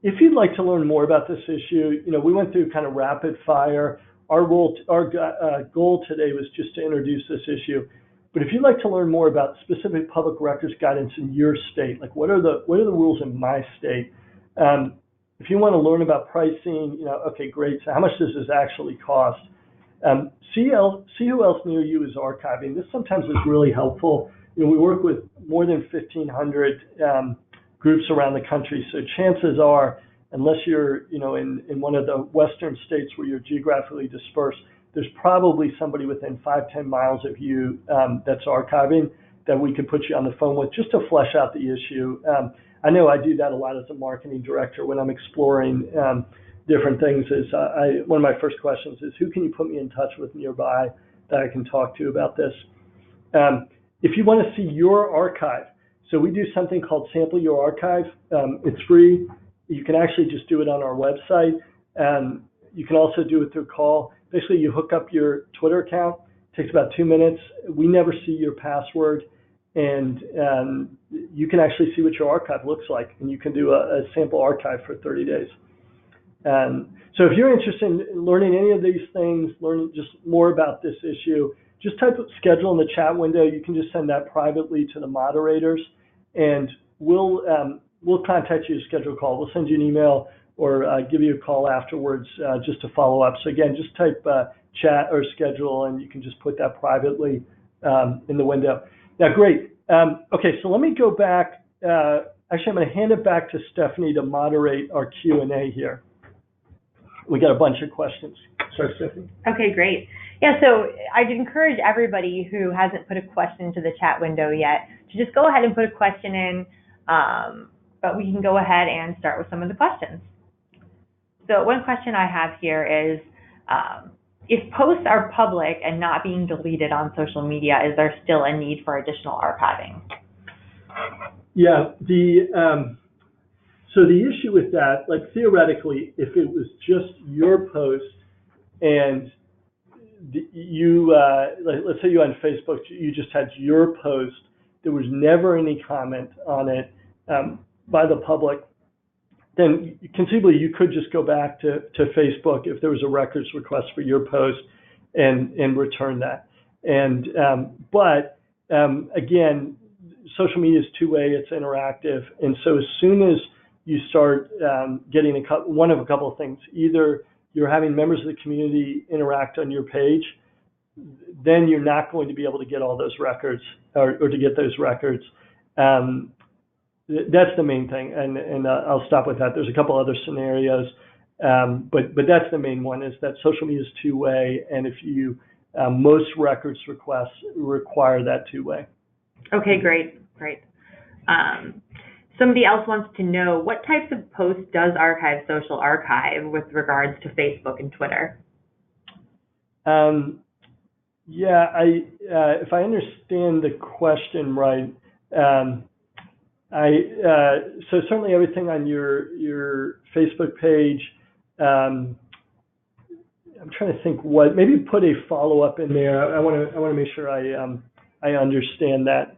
if you'd like to learn more about this issue, we went through kind of rapid fire. Our goal today was just to introduce this issue. But if you'd like to learn more about specific public records guidance in your state, like what are the rules in my state? If you want to learn about pricing, okay, great. So how much does this actually cost? See who else near you is archiving. This sometimes is really helpful. We work with more than 1,500 groups around the country. So chances are, unless you're, in one of the western states where you're geographically dispersed, there's probably somebody within 5-10 miles of you that's archiving that we could put you on the phone with just to flesh out the issue. I know I do that a lot as a marketing director when I'm exploring different things. One of my first questions is, who can you put me in touch with nearby that I can talk to about this? If you want to see your archive, so we do something called Sample Your Archive. It's free. You can actually just do it on our website. You can also do it through call. Basically, you hook up your Twitter account. It takes about 2 minutes. We never see your password, and you can actually see what your archive looks like, and you can do a sample archive for 30 days. So if you're interested in learning any of these things, learning just more about this issue, just type schedule in the chat window. You can just send that privately to the moderators, and we'll contact you to schedule a call. We'll send you an email or give you a call afterwards just to follow up. So again, just type chat or schedule, and you can just put that privately in the window. Now, great. Okay, so let me go back. Actually, I'm going to hand it back to Stephanie to moderate our Q&A here. We got a bunch of questions. Sorry, Stephanie. Okay, great. Yeah, so I'd encourage everybody who hasn't put a question into the chat window yet to just go ahead and put a question in, but we can go ahead and start with some of the questions. So one question I have here is, if posts are public and not being deleted on social media, is there still a need for additional archiving? Yeah, so the issue with that, like theoretically, if it was just your post and let's say you on Facebook, you just had your post, there was never any comment on it by the public, then conceivably you could just go back to Facebook if there was a records request for your post and return that. And again, social media is two-way, it's interactive, and so as soon as you start getting one of a couple of things, either you're having members of the community interact on your page, then you're not going to be able to get all those records or to get those records. That's the main thing, and I'll stop with that. There's a couple other scenarios, but that's the main one, is that social media is two-way, and if you most records requests require that two-way. Okay, great. Somebody else wants to know, what types of posts does Archive Social archive with regards to Facebook and Twitter? Yeah, if I understand the question right, So certainly everything on your Facebook page. I'm trying to think what, maybe put a follow-up in there. I want to make sure I understand that.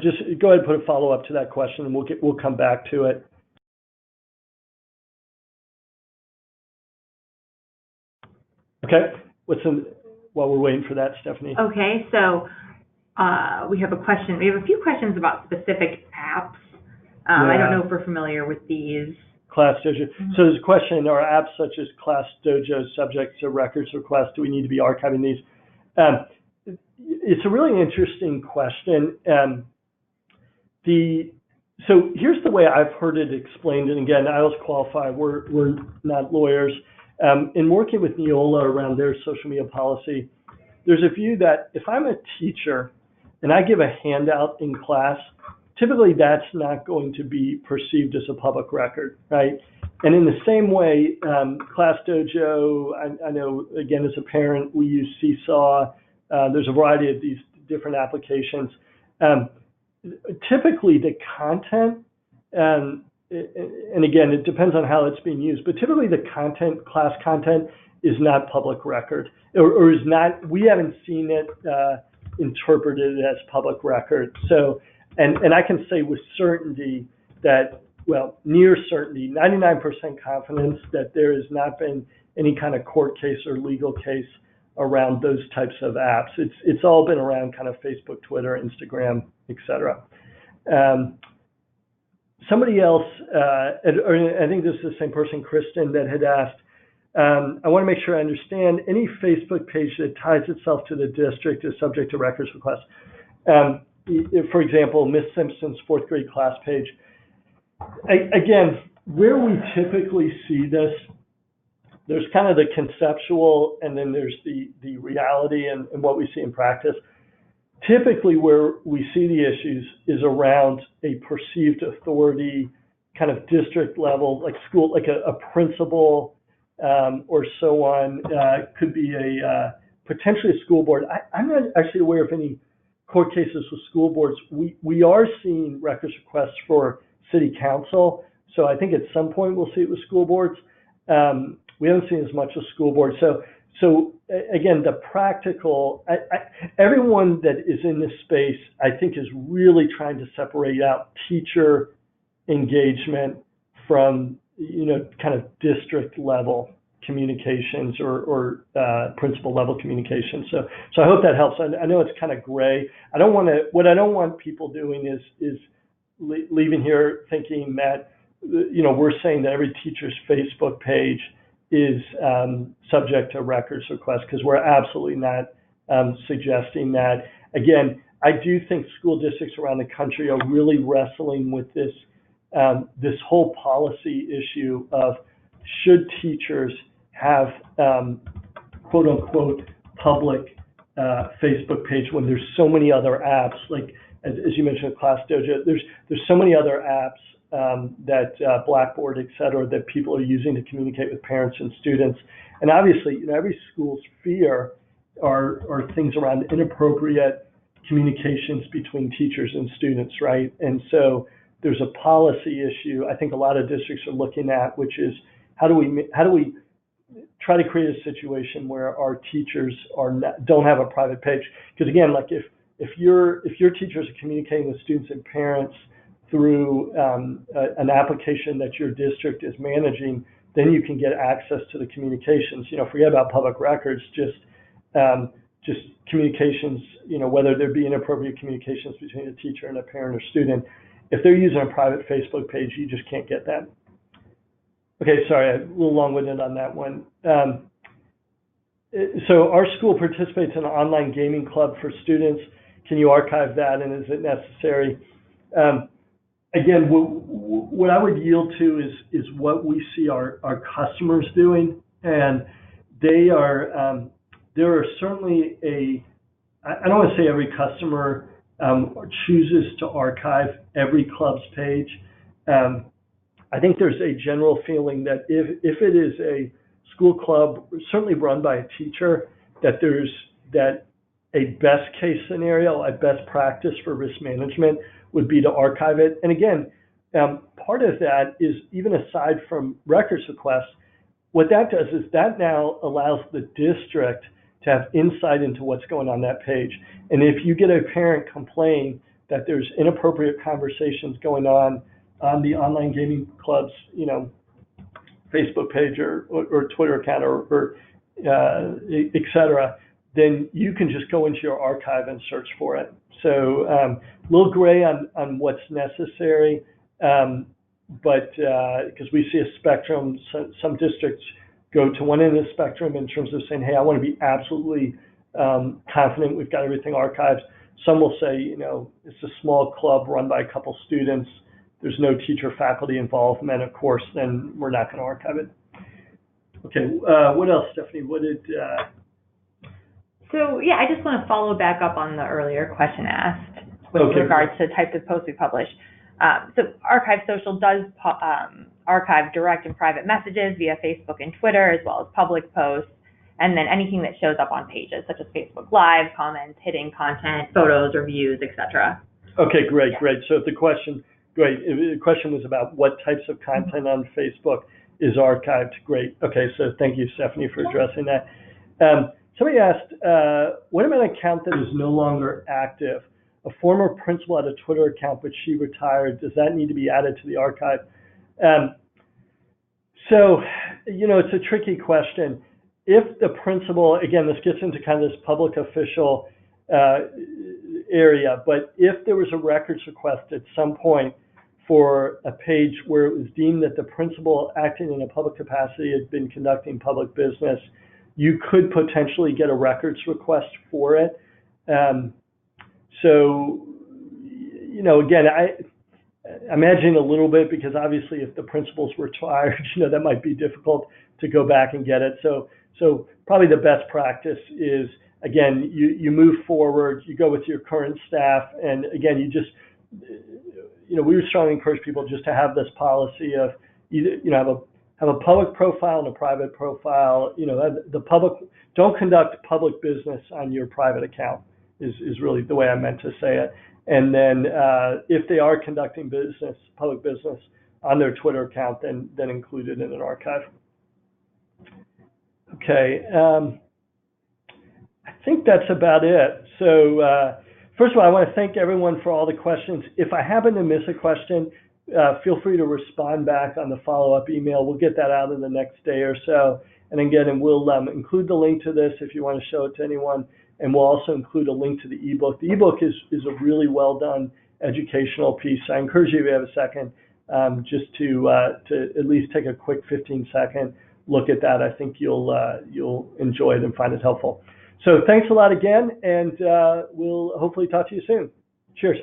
Just go ahead and put a follow-up to that question, and we'll come back to it. Okay. While we're waiting for that, Stephanie? Okay, so we have a question. We have a few questions about specific apps. I don't know if we're familiar with these. Class Dojo. So there's a question, are apps such as Class Dojo subject to records requests? Do we need to be archiving these? It's a really interesting question. So here's the way I've heard it explained, and again, I always qualify, we're not lawyers. In working with Neola around their social media policy, there's a view that if I'm a teacher and I give a handout in class, typically that's not going to be perceived as a public record, right? And in the same way, Class Dojo, I know, again, as a parent, we use Seesaw. There's a variety of these different applications. Typically, the content, and again, it depends on how it's being used, but typically the content, class content, is not public record, or is not, we haven't seen it interpreted as public record. So, and I can say with certainty that, well, near certainty, 99% confidence that there has not been any kind of court case or legal case around those types of apps. It's all been around kind of Facebook, Twitter, Instagram, etc. Somebody else, or I think this is the same person, Kristen, that had asked, I want to make sure I understand, any Facebook page that ties itself to the district is subject to records requests. For example, Miss Simpson's fourth grade class page. Again, where we typically see this, there's kind of the conceptual, and then there's the reality and what we see in practice. Typically, where we see the issues is around a perceived authority, kind of district level, like school, like a principal or so on. Could be potentially a school board. I'm not actually aware of any court cases with school boards. We are seeing records requests for city council, so I think at some point we'll see it with school boards. We haven't seen as much with school boards. So again, the practical, everyone that is in this space, I think, is really trying to separate out teacher engagement from, kind of district level communications or principal level communications. So I hope that helps. I know it's kind of gray. What I don't want people doing is leaving here thinking that, we're saying that every teacher's Facebook page is subject to records requests, because we're absolutely not suggesting that. Again, I do think school districts around the country are really wrestling with this whole policy issue of, should teachers have quote unquote public Facebook page when there's so many other apps, like as you mentioned, Class Dojo, there's so many other apps that Blackboard, et cetera, that people are using to communicate with parents and students. And obviously, every school's fear are things around inappropriate communications between teachers and students, right? And so there's a policy issue I think a lot of districts are looking at, which is how do we try to create a situation where our teachers don't have a private page? Because again, like if your teachers are communicating with students and parents through an application that your district is managing, then you can get access to the communications. Forget about public records, just communications, whether there be inappropriate communications between a teacher and a parent or student. If they're using a private Facebook page, you just can't get that. Okay, sorry, I'm a little long-winded on that one. So our school participates in an online gaming club for students. Can you archive that, and is it necessary? Again, what I would yield to is what we see our customers doing, and there are certainly I don't want to say every customer chooses to archive every club's page. I think there's a general feeling that if it is a school club, certainly run by a teacher, that a best case scenario, a best practice for risk management would be to archive it. And again, part of that is, even aside from records requests, what that does is that now allows the district to have insight into what's going on that page. And if you get a parent complain that there's inappropriate conversations going on the online gaming club's, Facebook page or Twitter account or et cetera, then you can just go into your archive and search for it. So a little gray on what's necessary, but because we see a spectrum, some districts go to one end of the spectrum in terms of saying, hey, I want to be absolutely confident we've got everything archived. Some will say, it's a small club run by a couple students, there's no teacher faculty involvement, of course, then we're not going to archive it. Okay, what else, Stephanie? What did... So yeah, I just want to follow back up on the earlier question asked with regards to types of posts we publish. So Archive Social does archive direct and private messages via Facebook and Twitter, as well as public posts, and then anything that shows up on pages, such as Facebook Live, comments, hidden content, photos, reviews, etc. Okay, great. So the question was about what types of content on Facebook is archived. Great. Okay, so thank you, Stephanie, for addressing that. Somebody asked, what about an account that is no longer active? A former principal had a Twitter account, but she retired. Does that need to be added to the archive? So, it's a tricky question. If the principal, again, this gets into kind of this public official area, but if there was a records request at some point for a page where it was deemed that the principal acting in a public capacity had been conducting public business, you could potentially get a records request for it. So, again, I imagine a little bit, because obviously if the principal's retired, that might be difficult to go back and get it. So probably the best practice is, again, you move forward, you go with your current staff, and again, you just, we would strongly encourage people just to have this policy of either, have a public profile and a private profile. The public, don't conduct public business on your private account is really the way I meant to say it. And then if they are conducting public business on their Twitter account, then include it in an archive. Okay, I think that's about it. So first of all, I want to thank everyone for all the questions. If I happen to miss a question, feel free to respond back on the follow-up email. We'll get that out in the next day or so. And again, we'll include the link to this if you want to show it to anyone. And we'll also include a link to the ebook. The ebook is a really well done educational piece. I encourage you, if you have a second, just to at least take a quick 15-second look at that. I think you'll enjoy it and find it helpful. So thanks a lot again, and we'll hopefully talk to you soon. Cheers.